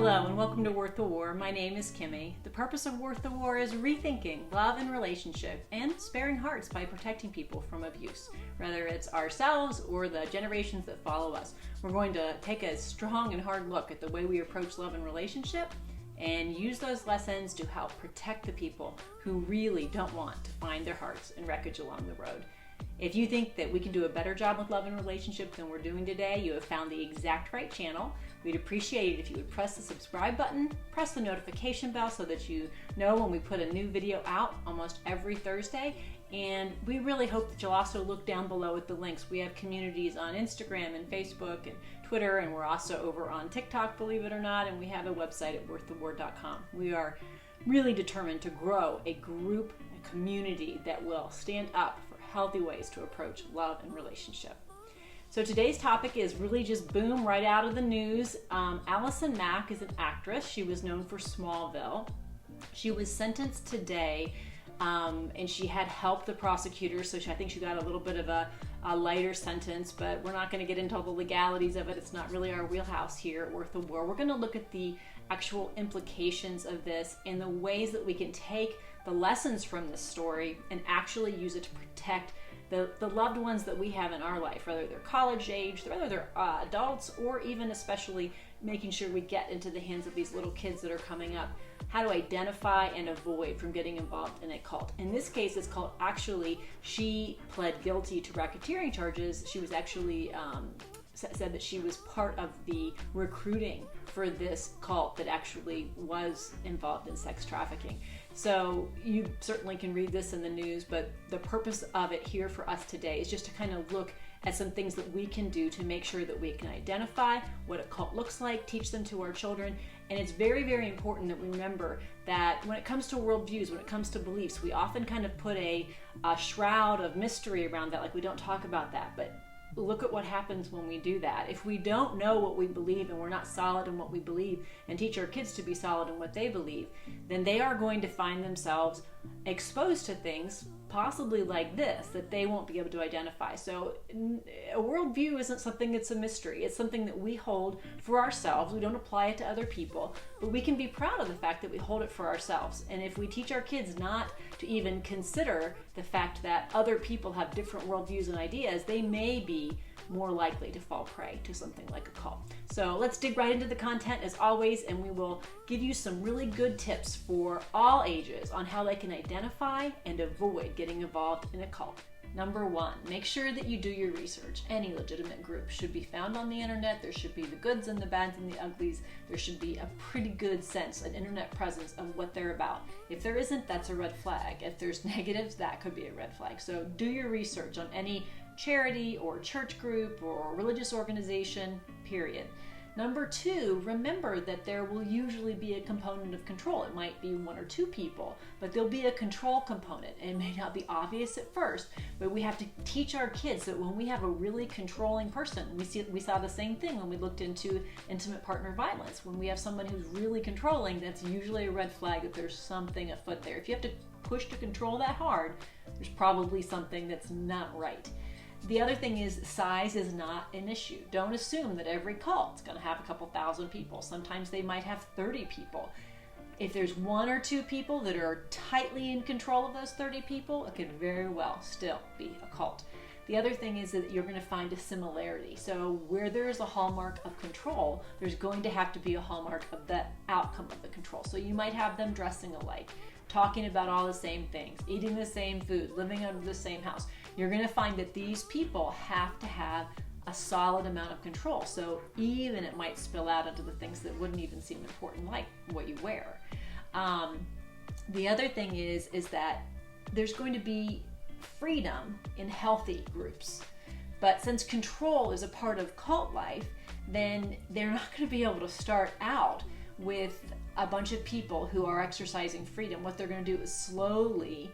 Hello and welcome to Worth the War. My name is Kimmy. The purpose of Worth the War is rethinking love and relationship and sparing hearts by protecting people from abuse, whether it's ourselves or the generations that follow us. We're going to take a strong and hard look at the way we approach love and relationship and use those lessons to help protect the people who really don't want to find their hearts in wreckage along the road. If you think that we can do a better job with love and relationship than we're doing today, you have found the exact right channel. We'd appreciate it if you would press the subscribe button, press the notification bell so that you know when we put a new video out almost every Thursday. And we really hope that you'll also look down below at the links. We have communities on Instagram and Facebook and Twitter, and we're also over on TikTok, believe it or not, and we have a website at worththewar.com. We are really determined to grow a group, a community that will stand up for healthy ways to approach love and relationship. So today's topic is really just boom, right out of the news. Allison Mack is an actress. She was known for Smallville. She was sentenced today, and she had helped the prosecutor, so I think she got a little bit of a lighter sentence, but we're not going to get into all the legalities of it. It's not really our wheelhouse here at Worth the War. We're going to look at the actual implications of this and the ways that we can take the lessons from this story and actually use it to protect the loved ones that we have in our life, whether they're college age, whether they're adults, or even especially making sure we get into the hands of these little kids that are coming up, how to identify and avoid from getting involved in a cult. In this case, it's called, actually, she pled guilty to racketeering charges. She was actually said that she was part of the recruiting for this cult that actually was involved in sex trafficking. So you certainly can read this in the news, but the purpose of it here for us today is just to kind of look at some things that we can do to make sure that we can identify what a cult looks like, teach them to our children. And it's very, very important that we remember that when it comes to worldviews, when it comes to beliefs, we often kind of put a shroud of mystery around that, like we don't talk about that. But look at what happens when we do that. If we don't know what we believe and we're not solid in what we believe and teach our kids to be solid in what they believe, then they are going to find themselves exposed to things possibly like this that they won't be able to identify. So a worldview isn't something that's a mystery. It's something that we hold for ourselves. We don't apply it to other people, but we can be proud of the fact that we hold it for ourselves. And if we teach our kids not to even consider the fact that other people have different worldviews and ideas, they may be more likely to fall prey to something like a cult. So let's dig right into the content as always, and we will give you some really good tips for all ages on how they can identify and avoid getting involved in a cult. Number one, make sure that you do your research. Any legitimate group should be found on the internet. There should be the goods and the bads and the uglies. There should be a pretty good sense, an internet presence of what they're about. If there isn't, that's a red flag. If there's negatives, that could be a red flag. So do your research on any charity or church group or religious organization, period. Number two, remember that there will usually be a component of control. It might be one or two people, but there'll be a control component. It may not be obvious at first, but we have to teach our kids that when we have a really controlling person, we saw the same thing when we looked into intimate partner violence. When we have someone who's really controlling, that's usually a red flag that there's something afoot there. If you have to push to control that hard, there's probably something that's not right. The other thing is size is not an issue. Don't assume that every cult is going to have a couple thousand people. Sometimes they might have 30 people. If there's one or two people that are tightly in control of those 30 people, it could very well still be a cult. The other thing is that you're going to find a similarity. So where there is a hallmark of control, there's going to have to be a hallmark of the outcome of the control. So you might have them dressing alike, talking about all the same things, eating the same food, living under the same house. You're going to find that these people have to have a solid amount of control. So even it might spill out into the things that wouldn't even seem important, like what you wear. The other thing is that there's going to be freedom in healthy groups. But since control is a part of cult life, then they're not going to be able to start out with a bunch of people who are exercising freedom. What they're going to do is slowly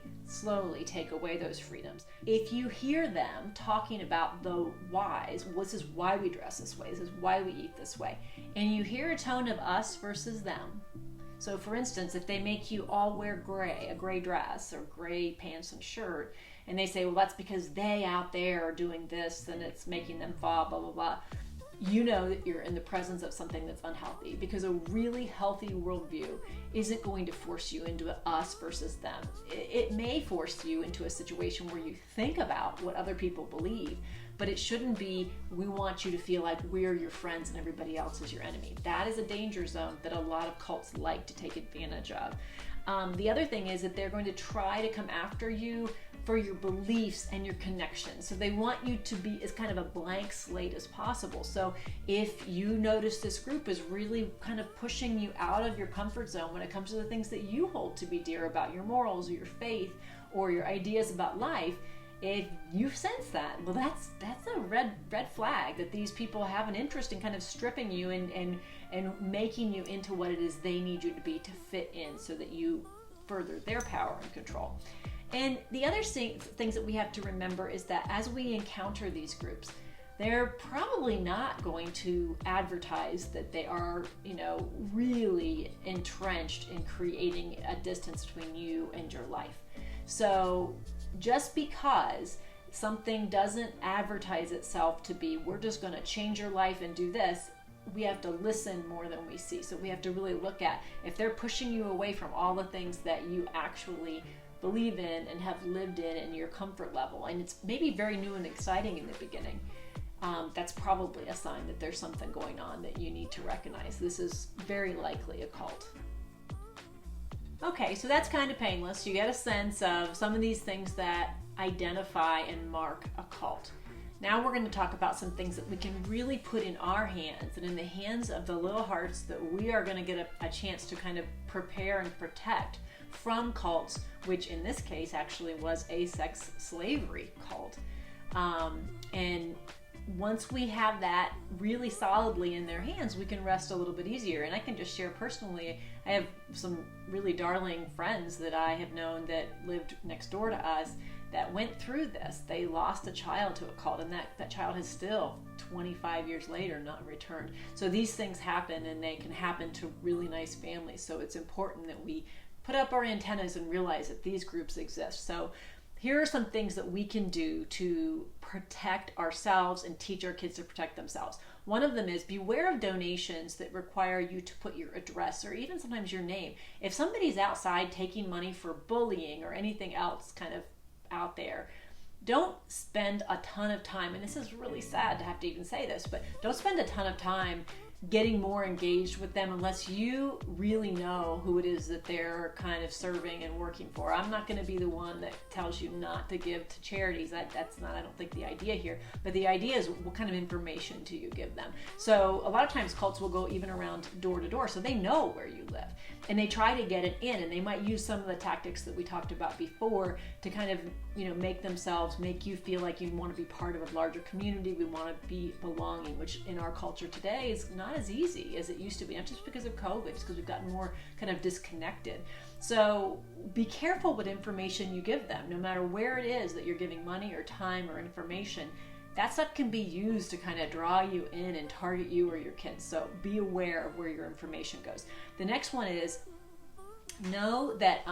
take away those freedoms. If you hear them talking about the whys, this is why we dress this way, this is why we eat this way, and you hear a tone of us versus them. So for instance, if they make you all wear gray, a gray dress or gray pants and shirt, and they say, well, that's because they out there are doing this and it's making them fall, blah, blah, blah. you know that you're in the presence of something that's unhealthy, because a really healthy worldview isn't going to force you into us versus them. It may force you into a situation where you think about what other people believe, but it shouldn't be, we want you to feel like we're your friends and everybody else is your enemy. That is a danger zone that a lot of cults like to take advantage of. The other thing is that they're going to try to come after you for your beliefs and your connections. So they want you to be as kind of a blank slate as possible. So if you notice this group is really kind of pushing you out of your comfort zone when it comes to the things that you hold to be dear about your morals or your faith or your ideas about life, if you sense that, well, that's a red flag that these people have an interest in kind of stripping you and making you into what it is they need you to be to fit in, so that you further their power and control. And the other things that we have to remember is that as we encounter these groups, they're probably not going to advertise that they are, really entrenched in creating a distance between you and your life. So just because something doesn't advertise itself to be, we're just going to change your life and do this, we have to listen more than we see. So we have to really look at, if they're pushing you away from all the things that you actually believe in and have lived in your comfort level, and it's maybe very new and exciting in the beginning, that's probably a sign that there's something going on that you need to recognize. This is very likely a cult. Okay, so that's kind of painless. You get a sense of some of these things that identify and mark a cult. Now we're going to talk about some things that we can really put in our hands and in the hands of the little hearts that we are going to get a chance to kind of prepare and protect from cults, which in this case actually was a sex slavery cult. And once we have that really solidly in their hands, we can rest a little bit easier. And I can just share personally, I have some really darling friends that I have known that lived next door to us that went through this. They lost a child to a cult, and that child has still, 25 years later, not returned. So these things happen, and they can happen to really nice families. So it's important that we put up our antennas and realize that these groups exist. So here are some things that we can do to protect ourselves and teach our kids to protect themselves. One of them is beware of donations that require you to put your address or even sometimes your name. If somebody's outside taking money for bullying or anything else kind of out there, don't spend a ton of time, and this is really sad to have to even say this, but don't spend a ton of time getting more engaged with them unless you really know who it is that they're kind of serving and working for. I'm not going to be the one that tells you not to give to charities. That's not, I don't think, the idea here. But the idea is, what kind of information do you give them? So a lot of times cults will go even around door to door, so they know where you live. And they try to get it in, and they might use some of the tactics that we talked about before to kind of, make you feel like you want to be part of a larger community. We want to be belonging, which in our culture today is not as easy as it used to be, not just because of COVID, it's because we've gotten more kind of disconnected. So be careful what information you give them, no matter where it is that you're giving money or time or information. That stuff can be used to kind of draw you in and target you or your kids. So be aware of where your information goes. The next one is, know that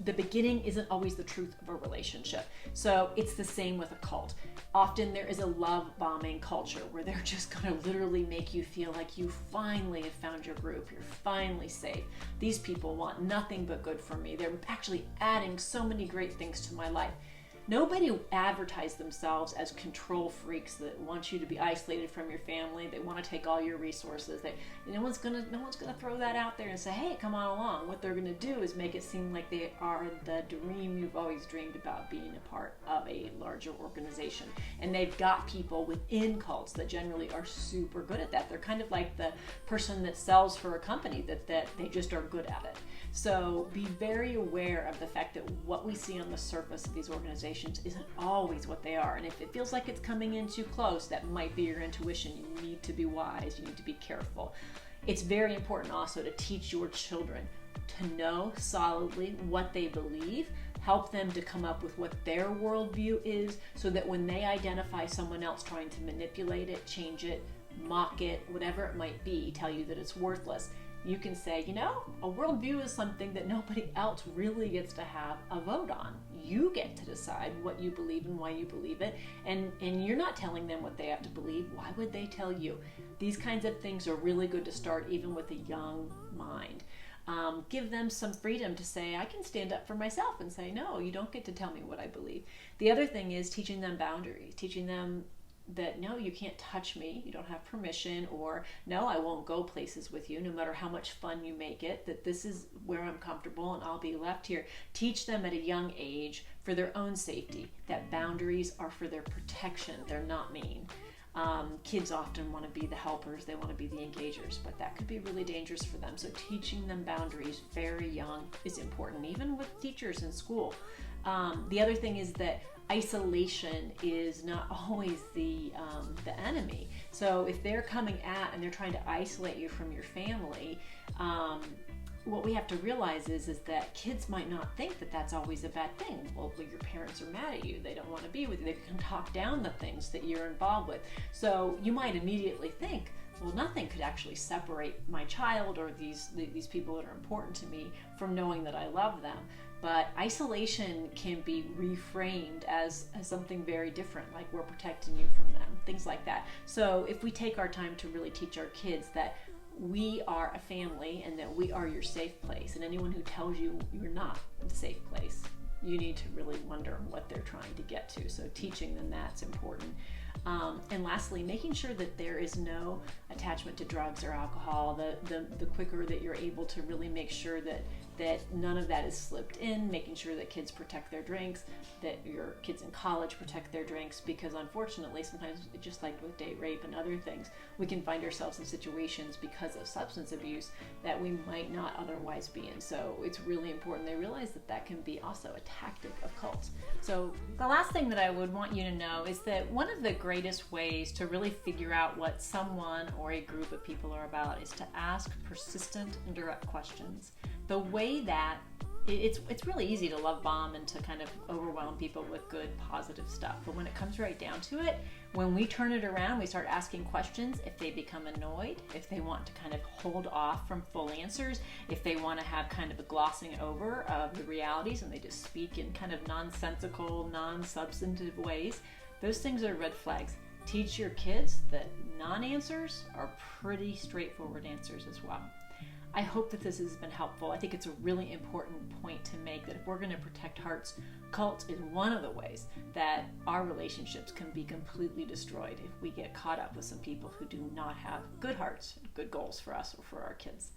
the beginning isn't always the truth of a relationship. So it's the same with a cult. Often there is a love bombing culture where they're just going to literally make you feel like you finally have found your group. You're finally safe. These people want nothing but good for me. They're actually adding so many great things to my life. Nobody advertised themselves as control freaks that want you to be isolated from your family. They want to take all your resources. No one's gonna throw that out there and say, "Hey, come on along." What they're gonna do is make it seem like they are the dream you've always dreamed about, being a part of a larger organization. And they've got people within cults that generally are super good at that. They're kind of like the person that sells for a company that they just are good at it. So be very aware of the fact that what we see on the surface of these organizations isn't always what they are. And if it feels like it's coming in too close, that might be your intuition. You need to be wise. You need to be careful. It's very important also to teach your children to know solidly what they believe. Help them to come up with what their worldview is, so that when they identify someone else trying to manipulate it, change it, mock it, whatever it might be, tell you that it's worthless, You can say, you know, a worldview is something that nobody else really gets to have a vote on. You get to decide what you believe and why you believe it, and you're not telling them what they have to believe. Why would they tell you? These kinds of things are really good to start even with a young mind. Give them some freedom to say, I can stand up for myself and say, no, you don't get to tell me what I believe. The other thing is teaching them boundaries, teaching them that no, you can't touch me, you don't have permission, or no, I won't go places with you no matter how much fun you make it, that this is where I'm comfortable and I'll be left here. Teach them at a young age for their own safety that boundaries are for their protection, they're not mean. Kids often want to be the helpers, they want to be the engagers, but that could be really dangerous for them. So teaching them boundaries very young is important, even with teachers in school. The other thing is that isolation is not always the enemy. So if they're coming at and they're trying to isolate you from your family, what we have to realize is that kids might not think that that's always a bad thing. Well, your parents are mad at you. They don't want to be with you. They can talk down the things that you're involved with. So you might immediately think, well, nothing could actually separate my child or these people that are important to me from knowing that I love them. But isolation can be reframed as something very different, like we're protecting you from them, things like that. So if we take our time to really teach our kids that we are a family and that we are your safe place, and anyone who tells you you're not a safe place, you need to really wonder what they're trying to get to. So teaching them that's important. And lastly, making sure that there is no attachment to drugs or alcohol. The quicker that you're able to really make sure that none of that is slipped in, making sure that kids protect their drinks, that your kids in college protect their drinks, because unfortunately sometimes, just like with date rape and other things, we can find ourselves in situations because of substance abuse that we might not otherwise be in. So it's really important they realize that can be also a tactic of cults. So the last thing that I would want you to know is that one of the greatest ways to really figure out what someone or a group of people are about is to ask persistent and direct questions. The way that it's really easy to love bomb and to kind of overwhelm people with good, positive stuff. But when it comes right down to it, when we turn it around, we start asking questions, if they become annoyed, if they want to kind of hold off from full answers, if they want to have kind of a glossing over of the realities and they just speak in kind of nonsensical, non-substantive ways, those things are red flags. Teach your kids that non-answers are pretty straightforward answers as well. I hope that this has been helpful. I think it's a really important point to make, that if we're going to protect hearts, cults is one of the ways that our relationships can be completely destroyed if we get caught up with some people who do not have good hearts, good goals for us or for our kids.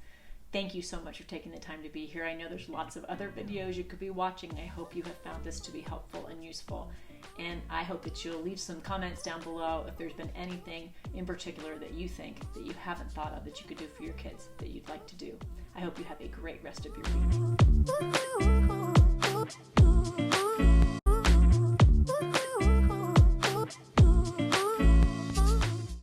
Thank you so much for taking the time to be here. I know there's lots of other videos you could be watching. I hope you have found this to be helpful and useful. And I hope that you'll leave some comments down below if there's been anything in particular that you think that you haven't thought of that you could do for your kids that you'd like to do. I hope you have a great rest of your week.